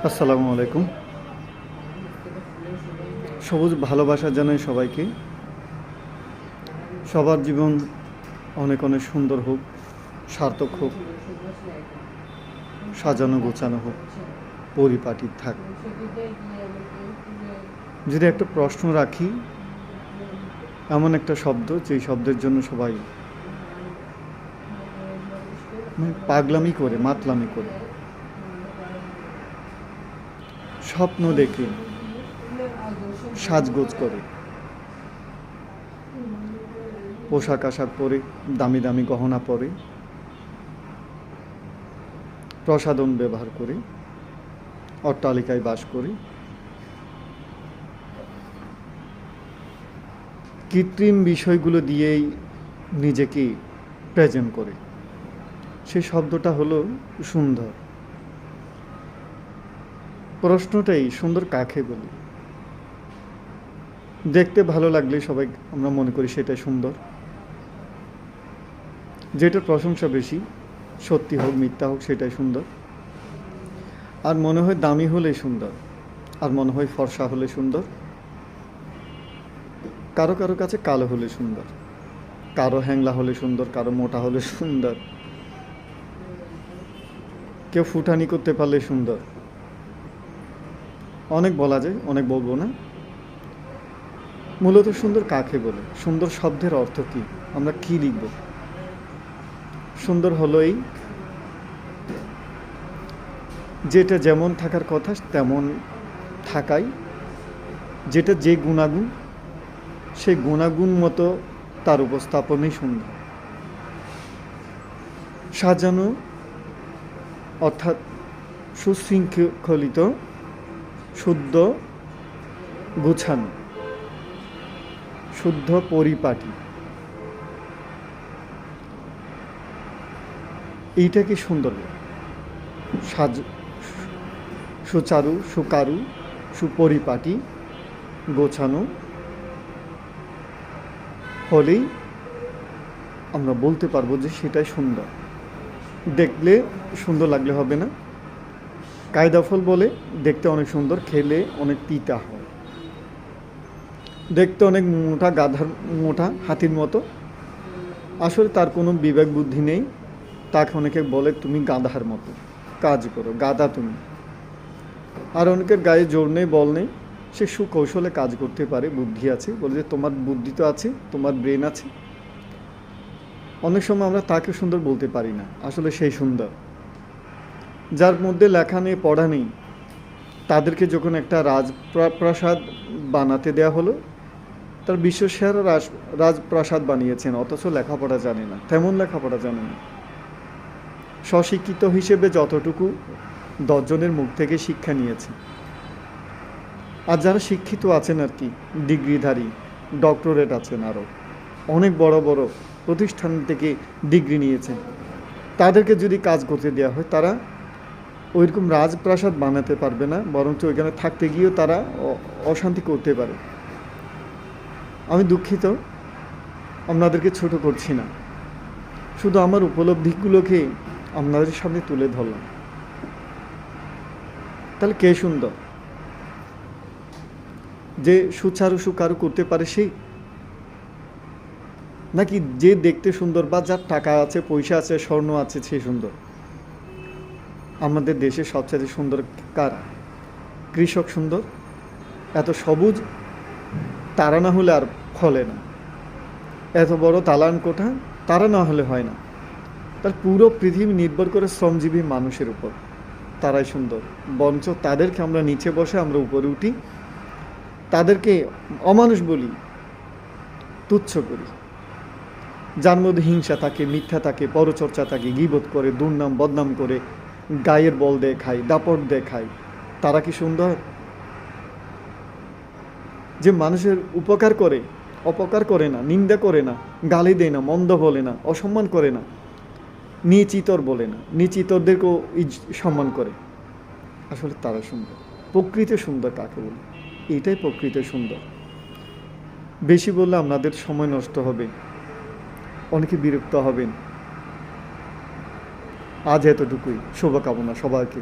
আসসালামু আলাইকুম। সবুজ ভালোবাসা জানাই সবাইকে। সবার জীবন অনেক অনেক সুন্দর হোক, সার্থক হোক, সাজানো গোছানো হোক, পরিপাটি থাক। যদি একটা প্রশ্ন রাখি, এমন একটা শব্দ যেই শব্দের জন্য সবাই পাগলামি করে, মাতলামি করে, স্বপ্ন দেখে, সাজগোজ করে, পোশাক আশাক পরে, দামি দামি গহনা পরে, প্রসাধন ব্যবহার করে, অট্টালিকায় বাস করে, কৃত্রিম বিষয়গুলো দিয়েই নিজেকে প্রেজেন্ট করে, সেই শব্দটা হলো সুন্দর। প্রশ্নটাই সুন্দর কাকে বলি? দেখতে ভালো লাগলে সবাই আমরা মনে করি সেটাই সুন্দর। যেটার প্রশংসা বেশি, সত্যি হোক মিথ্যা হোক, সেটাই সুন্দর। আর মনে হয় দামি হলেই সুন্দর, আর মনে হয় ফর্সা হলে সুন্দর। কারো কারো কাছে কালো হলে সুন্দর, কারো হ্যাংলা হলে সুন্দর, কারো মোটা হলে সুন্দর, কেউ ফুটানি করতে পারলে সুন্দর। অনেক বলা যায়, অনেক বলবো না। মূলত সুন্দর কাকে বলে? সুন্দর শব্দের অর্থ কী? আমরা কি লিখব? সুন্দর হলো এই, যেটা যেমন থাকার কথা তেমন থাকাই, যেটা যে গুণাগুণ, সেই গুণাগুণ মতো তার উপস্থাপনই সুন্দর। সাজানো অর্থাৎ সুশৃঙ্খলিত, শুদ্ধ, গুছানো, শুদ্ধ পরিপাটি, এইটাকে সুন্দর। সুচারু, সুকারু, সুপরিপাটি, গোছানো হলেই আমরা বলতে পারবো যে সেটাই সুন্দর। দেখলে সুন্দর লাগলে হবে না। কায়দা ফল বলে দেখতে অনেক সুন্দর, খেলে অনেক তিতা হয়। দেখতে অনেক মোটা, গাধার মোটা, হাতির মতো, আসলে তার কোনো বিবেক বুদ্ধি নেই। তাকে অনেকে বলে তুমি গাধার মতো কাজ করো, গাধা তুমি। আর অনেকের গায়ে জোর নেই, বল নেই, সে সুকৌশলে কাজ করতে পারে, বুদ্ধি আছে, বলে যে তোমার বুদ্ধি তো আছে, তোমার ব্রেন আছে। অনেক সময় আমরা তাকে সুন্দর বলতে পারি না, আসলে সেই সুন্দর। যার মধ্যে লেখা নেই, পড়া নেই, তাদেরকে যখন একটা রাজপ্রাসাদ বানাতে দেয়া হলো, তার বিশ্বসেরা রাজপ্রাসাদ বানিয়েছেন, অথচ লেখাপড়া জানে না, তেমন লেখাপড়া জানে না। স্বশিক্ষিত হিসেবে যতটুকু 10 জনের মুখ থেকে শিক্ষা নিয়েছে। আর যারা শিক্ষিত আছেন আর কি, ডিগ্রিধারী, ডক্টরেট আছেন, আরও অনেক বড় বড় প্রতিষ্ঠান থেকে ডিগ্রি নিয়েছেন, তাদেরকে যদি কাজ করতে দেওয়া হয়, তারা ওইরকম রাজপ্রাসাদ বানাতে পারবে না, বরঞ্চ ওইখানে থাকতে গিয়েও তারা অশান্তি করতে পারে। আমি দুঃখিত, আপনাদেরকে ছোট করছি না, শুধু আমার উপলব্ধিগুলোকে আপনাদের সামনে তুলে ধরলাম। তাহলে কে সুন্দর? যে সুচারু সুকারু করতে পারে সেই, নাকি যে দেখতে সুন্দর বা যার টাকা আছে, পয়সা আছে, স্বর্ণ আছে, সে সুন্দর? আমাদের দেশে সবচেয়ে সুন্দর কারা? কৃষক সুন্দর। এত সবুজ তারা না হলে আর ফলে না, এত বড় দালান কোঠা তারা না হলে হয় না। তার পুরো পৃথিবী নির্ভর করে শ্রমজীবী মানুষের উপর, তারাই সুন্দর। বরঞ্চ তাদেরকে আমরা নিচে বসে আমরা উপরে উঠি, তাদেরকে অমানুষ বলি, তুচ্ছ করি। যার মধ্যে হিংসা থাকে, মিথ্যা থাকে, পরচর্চা থাকে, গীবত করে, দুর্নাম বদনাম করে, গায়ের বল দেখায়, দাপট দেখায়, তারা কি সুন্দর? যে মানুষের উপকার করে, অপকার করে না, নিন্দা করে না, গালি দেয় না, মন্দ বলে না, অসম্মান করে না, নিচিতর বলে না, নিচিতরদেরকেও সম্মান করে, আসলে তারা সুন্দর। প্রকৃতি সুন্দর কাকে বলে? এটাই প্রকৃতি সুন্দর। বেশি বললে আপনাদের সময় নষ্ট হবে, অনেকে বিরক্ত হবেন। আজ এতটুকুই, শুভকামনা সবাইকে।